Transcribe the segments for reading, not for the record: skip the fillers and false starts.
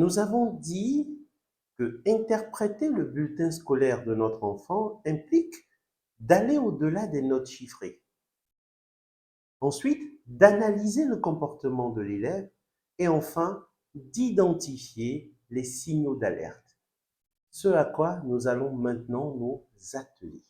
Nous avons dit que interpréter le bulletin scolaire de notre enfant implique d'aller au-delà des notes chiffrées. Ensuite, d'analyser le comportement de l'élève et enfin, d'identifier les signaux d'alerte. Ce à quoi nous allons maintenant nous atteler.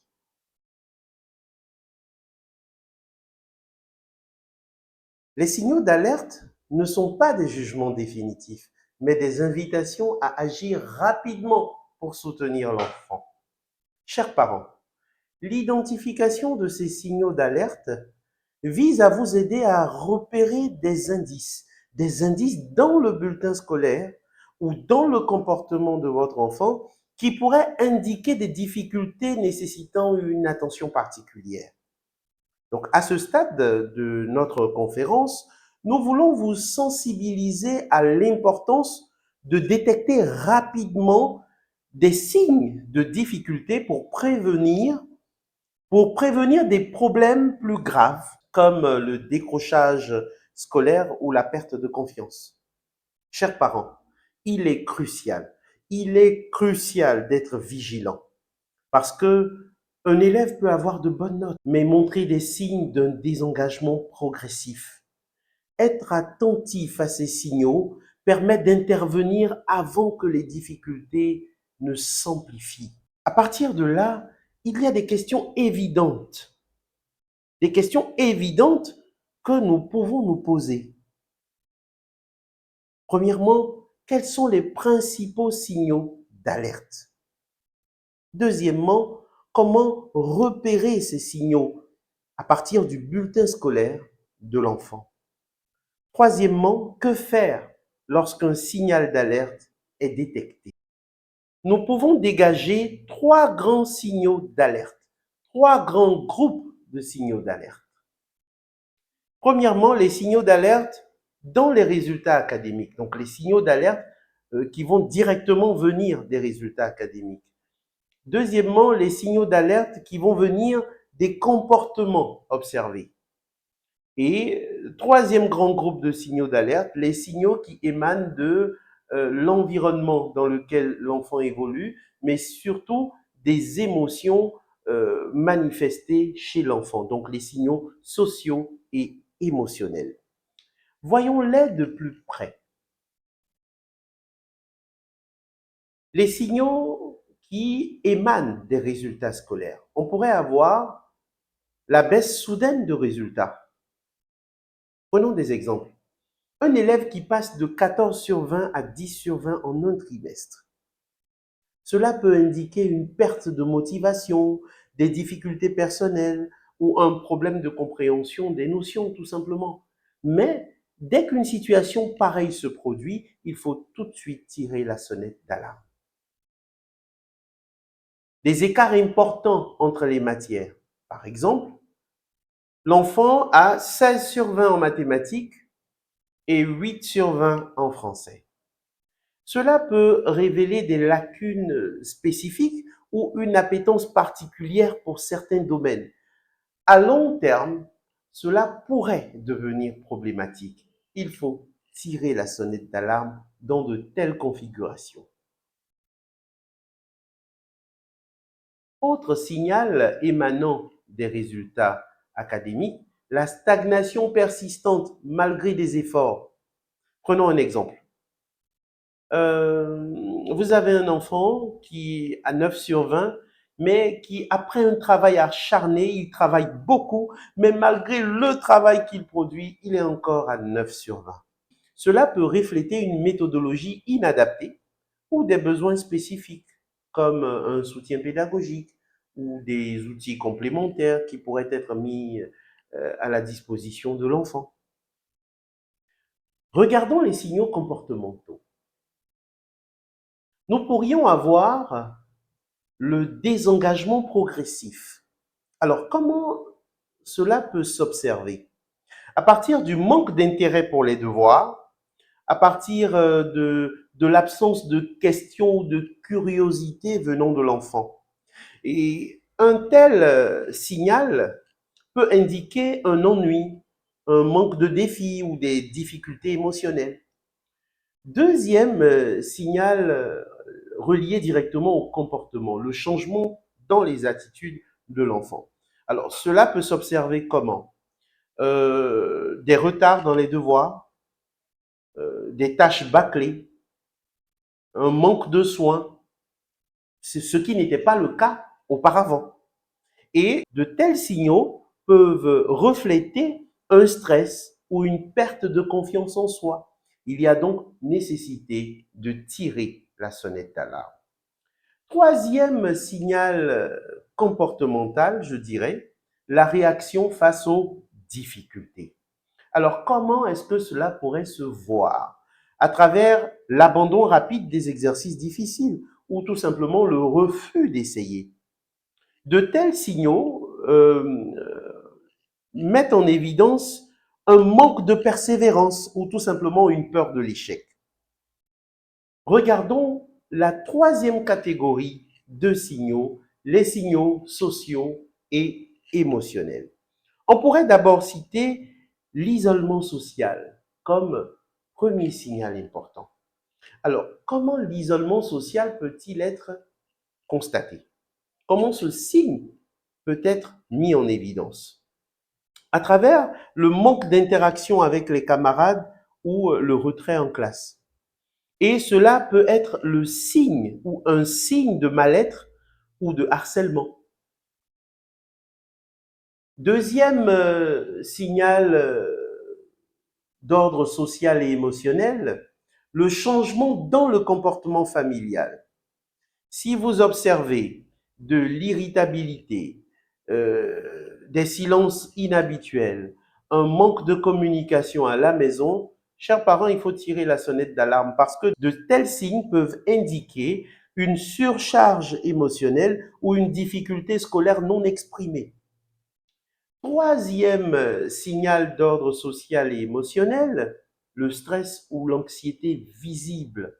Les signaux d'alerte ne sont pas des jugements définitifs, mais des invitations à agir rapidement pour soutenir l'enfant. Chers parents, l'identification de ces signaux d'alerte vise à vous aider à repérer des indices dans le bulletin scolaire ou dans le comportement de votre enfant qui pourraient indiquer des difficultés nécessitant une attention particulière. Donc, à ce stade de notre conférence, nous voulons vous sensibiliser à l'importance de détecter rapidement des signes de difficulté pour prévenir des problèmes plus graves comme le décrochage scolaire ou la perte de confiance. Chers parents, il est crucial d'être vigilant parce que un élève peut avoir de bonnes notes, mais montrer des signes d'un désengagement progressif. Être attentif à ces signaux permet d'intervenir avant que les difficultés ne s'amplifient. À partir de là, il y a des questions évidentes que nous pouvons nous poser. Premièrement, quels sont les principaux signaux d'alerte? Deuxièmement, comment repérer ces signaux à partir du bulletin scolaire de l'enfant? Troisièmement, que faire lorsqu'un signal d'alerte est détecté? Nous pouvons dégager trois grands signaux d'alerte, trois grands groupes de signaux d'alerte. Premièrement, les signaux d'alerte dans les résultats académiques, donc les signaux d'alerte qui vont directement venir des résultats académiques. Deuxièmement, les signaux d'alerte qui vont venir des comportements observés. Et troisième grand groupe de signaux d'alerte, les signaux qui émanent de l'environnement dans lequel l'enfant évolue, mais surtout des émotions manifestées chez l'enfant, donc les signaux sociaux et émotionnels. Voyons-les de plus près. Les signaux qui émanent des résultats scolaires. On pourrait avoir la baisse soudaine de résultats. Prenons des exemples. Un élève qui passe de 14 sur 20 à 10 sur 20 en un trimestre. Cela peut indiquer une perte de motivation, des difficultés personnelles ou un problème de compréhension des notions, tout simplement. Mais dès qu'une situation pareille se produit, il faut tout de suite tirer la sonnette d'alarme. Des écarts importants entre les matières. Par exemple, l'enfant a 16 sur 20 en mathématiques et 8 sur 20 en français. Cela peut révéler des lacunes spécifiques ou une appétence particulière pour certains domaines. À long terme, cela pourrait devenir problématique. Il faut tirer la sonnette d'alarme dans de telles configurations. Autre signal émanant des résultats académiques, la stagnation persistante malgré des efforts. Prenons un exemple. Vous avez un enfant qui a 9 sur 20, mais qui, après un travail acharné, il travaille beaucoup, mais malgré le travail qu'il produit, il est encore à 9 sur 20. Cela peut refléter une méthodologie inadaptée ou des besoins spécifiques, comme un soutien pédagogique ou des outils complémentaires qui pourraient être mis à la disposition de l'enfant. Regardons les signaux comportementaux. Nous pourrions avoir le désengagement progressif. Alors, comment cela peut s'observer? À partir du manque d'intérêt pour les devoirs, à partir de l'absence de questions ou de curiosité venant de l'enfant. Et un tel signal peut indiquer un ennui, un manque de défi ou des difficultés émotionnelles. Deuxième signal relié directement au comportement, le changement dans les attitudes de l'enfant. Alors, cela peut s'observer comment? Des retards dans les devoirs, des tâches bâclées, un manque de soins, c'est ce qui n'était pas le cas auparavant. Et de tels signaux peuvent refléter un stress ou une perte de confiance en soi. Il y a donc nécessité de tirer la sonnette d'alarme. Troisième signal comportemental, je dirais, la réaction face aux difficultés. Alors, comment est-ce que cela pourrait se voir? À travers l'abandon rapide des exercices difficiles ou tout simplement le refus d'essayer. De tels signaux mettent en évidence un manque de persévérance ou tout simplement une peur de l'échec. Regardons la troisième catégorie de signaux, les signaux sociaux et émotionnels. On pourrait d'abord citer l'isolement social comme premier signal important. Alors, comment l'isolement social peut-il être constaté? Comment ce signe peut être mis en évidence? À travers le manque d'interaction avec les camarades ou le retrait en classe. Et cela peut être le signe ou un signe de mal-être ou de harcèlement. Deuxième signal d'ordre social et émotionnel, le changement dans le comportement familial. Si vous observez de l'irritabilité, des silences inhabituels, un manque de communication à la maison, chers parents, il faut tirer la sonnette d'alarme parce que de tels signes peuvent indiquer une surcharge émotionnelle ou une difficulté scolaire non exprimée. Troisième signal d'ordre social et émotionnel, le stress ou l'anxiété visible.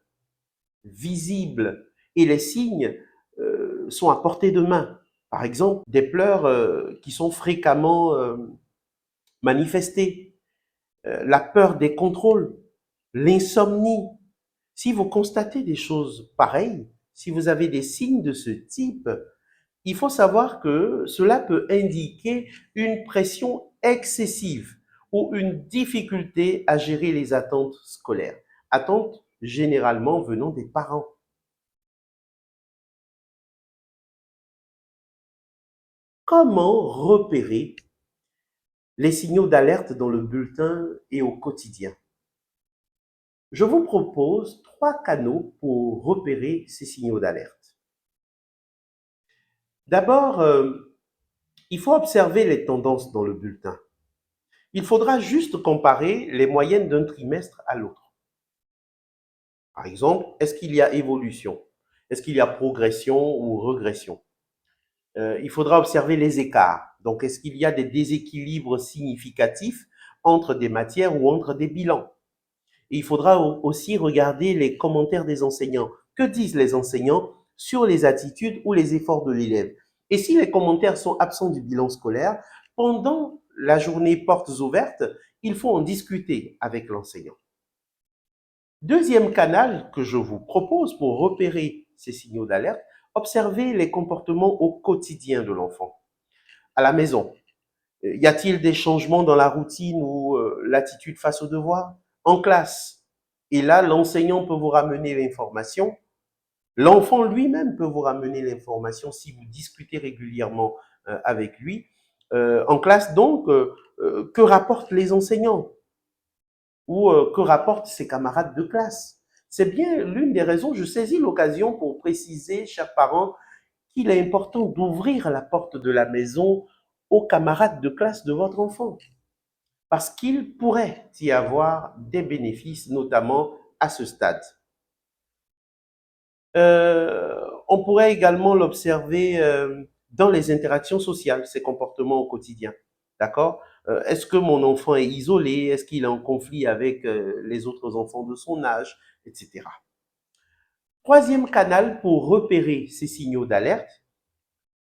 Visible. Et les signes sont à portée de main. Par exemple, des pleurs qui sont fréquemment manifestés, la peur des contrôles, l'insomnie. Si vous constatez des choses pareilles, si vous avez des signes de ce type, il faut savoir que cela peut indiquer une pression excessive ou une difficulté à gérer les attentes scolaires. Attentes généralement venant des parents. Comment repérer les signaux d'alerte dans le bulletin et au quotidien? Je vous propose 3 canaux pour repérer ces signaux d'alerte. D'abord, il faut observer les tendances dans le bulletin. Il faudra juste comparer les moyennes d'un trimestre à l'autre. Par exemple, est-ce qu'il y a évolution? Est-ce qu'il y a progression ou régression? Il faudra observer les écarts. Donc, est-ce qu'il y a des déséquilibres significatifs entre des matières ou entre des bilans? Et il faudra aussi regarder les commentaires des enseignants. Que disent les enseignants sur les attitudes ou les efforts de l'élève? Et si les commentaires sont absents du bilan scolaire, pendant la journée portes ouvertes, il faut en discuter avec l'enseignant. Deuxième canal que je vous propose pour repérer ces signaux d'alerte, observez les comportements au quotidien de l'enfant. À la maison, y a-t-il des changements dans la routine ou l'attitude face aux devoirs? En classe, et là, l'enseignant peut vous ramener l'information. L'enfant lui-même peut vous ramener l'information si vous discutez régulièrement avec lui. En classe, donc, que rapportent les enseignants ou que rapportent ses camarades de classe? C'est bien l'une des raisons, je saisis l'occasion pour préciser, chers parents, qu'il est important d'ouvrir la porte de la maison aux camarades de classe de votre enfant, parce qu'il pourrait y avoir des bénéfices, notamment à ce stade. On pourrait également l'observer dans les interactions sociales, ses comportements au quotidien. D'accord? Est-ce que mon enfant est isolé? Est-ce qu'il est en conflit avec les autres enfants de son âge, etc. Troisième canal pour repérer ces signaux d'alerte,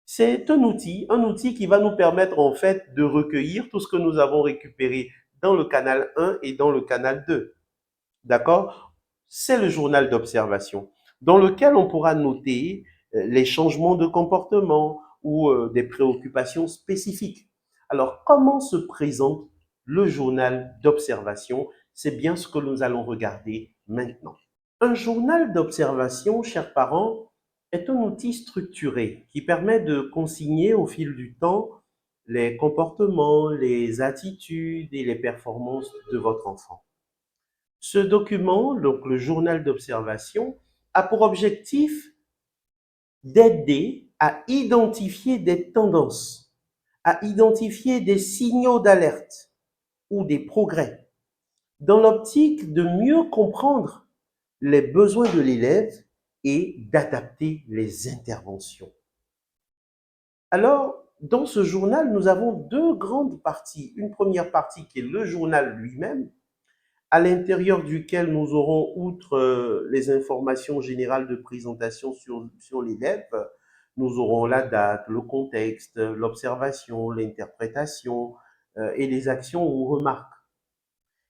c'est un outil qui va nous permettre en fait de recueillir tout ce que nous avons récupéré dans le canal 1 et dans le canal 2. D'accord? c'est le journal d'observation, dans lequel on pourra noter les changements de comportement ou des préoccupations spécifiques. Alors, comment se présente le journal d'observation? C'est bien ce que nous allons regarder maintenant. Un journal d'observation, chers parents, est un outil structuré qui permet de consigner au fil du temps les comportements, les attitudes et les performances de votre enfant. Ce document, donc le journal d'observation, a pour objectif d'aider à identifier des tendances, à identifier des signaux d'alerte ou des progrès, dans l'optique de mieux comprendre les besoins de l'élève et d'adapter les interventions. Alors, dans ce journal, nous avons deux grandes parties. Une première partie qui est le journal lui-même, à l'intérieur duquel nous aurons, outre les informations générales de présentation sur l'élève, nous aurons la date, le contexte, l'observation, l'interprétation et les actions ou remarques.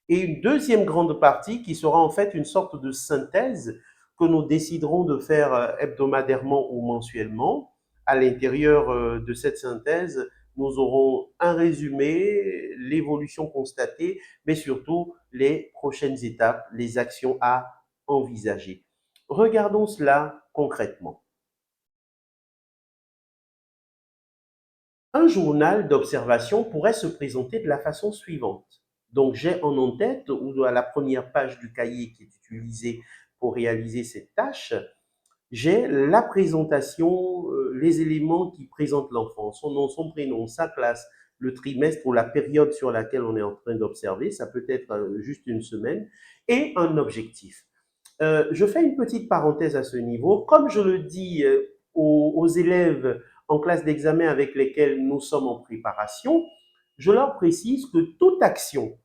Et une deuxième grande partie qui sera en fait une sorte de synthèse que nous déciderons de faire hebdomadairement ou mensuellement. À l'intérieur de cette synthèse, nous aurons un résumé, l'évolution constatée, mais surtout les prochaines étapes, les actions à envisager. Regardons cela concrètement. Un journal d'observation pourrait se présenter de la façon suivante. Donc, j'ai en tête, ou à la première page du cahier qui est utilisé pour réaliser cette tâche, j'ai la présentation, les éléments qui présentent l'enfant, son nom, son prénom, sa classe, le trimestre ou la période sur laquelle on est en train d'observer, ça peut être juste une semaine, et un objectif. Je fais une petite parenthèse à ce niveau. Comme je le dis aux élèves en classe d'examen avec lesquels nous sommes en préparation, je leur précise que toute action,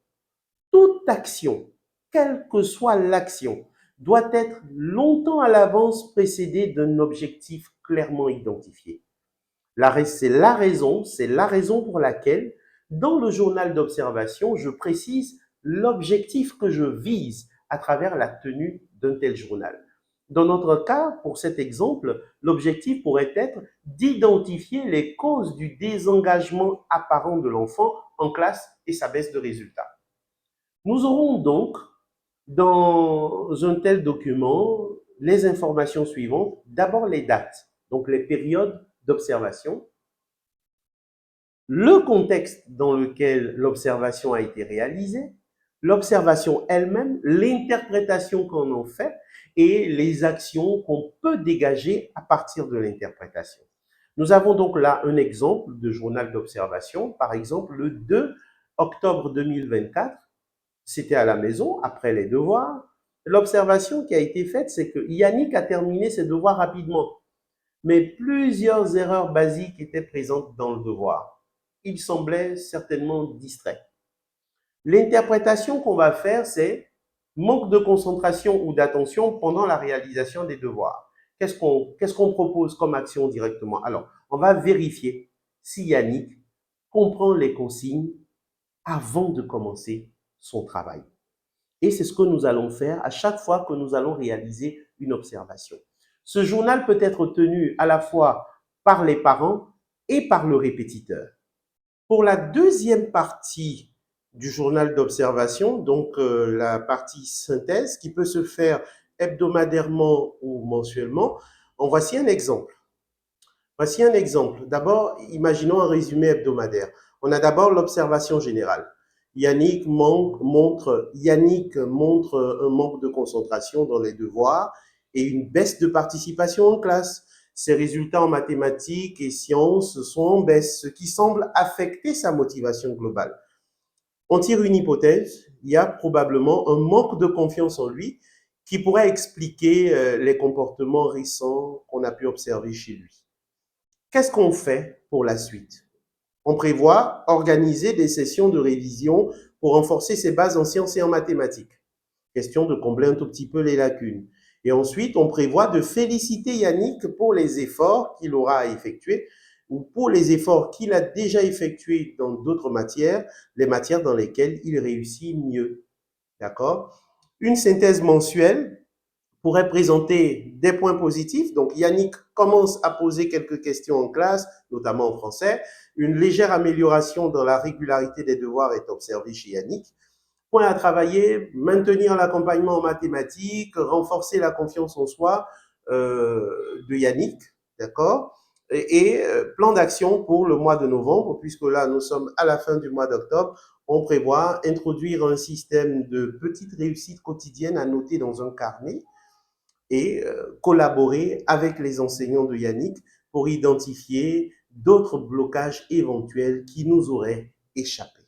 quelle que soit l'action, doit être longtemps à l'avance précédée d'un objectif clairement identifié. C'est la raison pour laquelle, dans le journal d'observation, je précise l'objectif que je vise à travers la tenue d'un tel journal. Dans notre cas, pour cet exemple, l'objectif pourrait être d'identifier les causes du désengagement apparent de l'enfant en classe et sa baisse de résultats. Nous aurons donc, dans un tel document, les informations suivantes. D'abord, les dates, donc les périodes d'observation, le contexte dans lequel l'observation a été réalisée, l'observation elle-même, l'interprétation qu'on en fait et les actions qu'on peut dégager à partir de l'interprétation. Nous avons donc là un exemple de journal d'observation. Par exemple, le 2 octobre 2024, c'était à la maison, après les devoirs. L'observation qui a été faite, c'est que Yannick a terminé ses devoirs rapidement, mais plusieurs erreurs basiques étaient présentes dans le devoir. Il semblait certainement distrait. L'interprétation qu'on va faire, c'est manque de concentration ou d'attention pendant la réalisation des devoirs. Qu'est-ce qu'on propose comme action directement? Alors, on va vérifier si Yannick comprend les consignes avant de commencer son travail. Et c'est ce que nous allons faire à chaque fois que nous allons réaliser une observation. Ce journal peut être tenu à la fois par les parents et par le répétiteur. Pour la deuxième partie du journal d'observation, donc la partie synthèse qui peut se faire hebdomadairement ou mensuellement, en voici un exemple. Voici un exemple. D'abord, imaginons un résumé hebdomadaire. On a d'abord l'observation générale. Yannick montre un manque de concentration dans les devoirs et une baisse de participation en classe. Ses résultats en mathématiques et sciences sont en baisse, ce qui semble affecter sa motivation globale. On tire une hypothèse, il y a probablement un manque de confiance en lui qui pourrait expliquer les comportements récents qu'on a pu observer chez lui. Qu'est-ce qu'on fait pour la suite? On prévoit organiser des sessions de révision pour renforcer ses bases en sciences et en mathématiques. Question de combler un tout petit peu les lacunes. Et ensuite, on prévoit de féliciter Yannick pour les efforts qu'il aura à effectuer ou pour les efforts qu'il a déjà effectués dans d'autres matières, les matières dans lesquelles il réussit mieux. D'accord? Une synthèse mensuelle pourrait présenter des points positifs. Donc, Yannick commence à poser quelques questions en classe, notamment en français. Une légère amélioration dans la régularité des devoirs est observée chez Yannick. Point à travailler, maintenir l'accompagnement en mathématiques, renforcer la confiance en soi de Yannick, d'accord? Plan d'action pour le mois de novembre, puisque là, nous sommes à la fin du mois d'octobre, on prévoit introduire un système de petites réussites quotidiennes à noter dans un carnet et collaborer avec les enseignants de Yannick pour identifier d'autres blocages éventuels qui nous auraient échappé.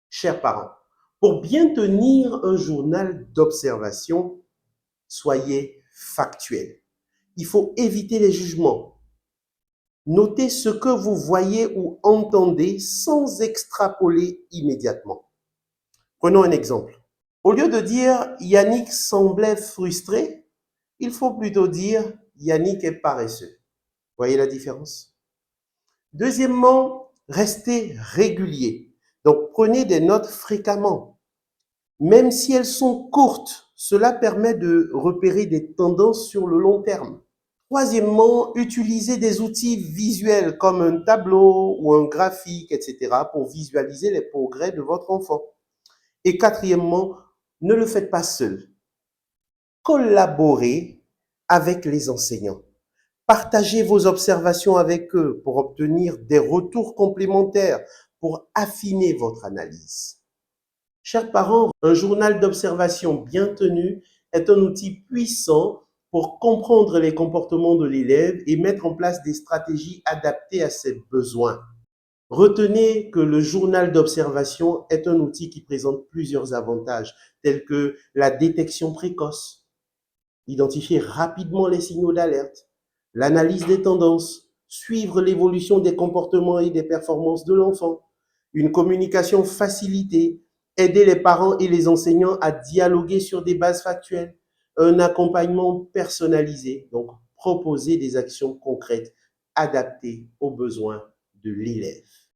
Chers parents, pour bien tenir un journal d'observation, soyez factuels. Il faut éviter les jugements. Notez ce que vous voyez ou entendez sans extrapoler immédiatement. Prenons un exemple. Au lieu de dire Yannick semblait frustré, il faut plutôt dire Yannick est paresseux. Voyez la différence? Deuxièmement, restez régulier. Donc, prenez des notes fréquemment. Même si elles sont courtes, cela permet de repérer des tendances sur le long terme. Troisièmement, utilisez des outils visuels comme un tableau ou un graphique, etc. pour visualiser les progrès de votre enfant. Et quatrièmement, ne le faites pas seul. Collaborez avec les enseignants. Partagez vos observations avec eux pour obtenir des retours complémentaires, pour affiner votre analyse. Chers parents, un journal d'observation bien tenu est un outil puissant pour comprendre les comportements de l'élève et mettre en place des stratégies adaptées à ses besoins. Retenez que le journal d'observation est un outil qui présente plusieurs avantages, tels que la détection précoce, identifier rapidement les signaux d'alerte, l'analyse des tendances, suivre l'évolution des comportements et des performances de l'enfant, une communication facilitée, aider les parents et les enseignants à dialoguer sur des bases factuelles, un accompagnement personnalisé, donc proposer des actions concrètes adaptées aux besoins de l'élève.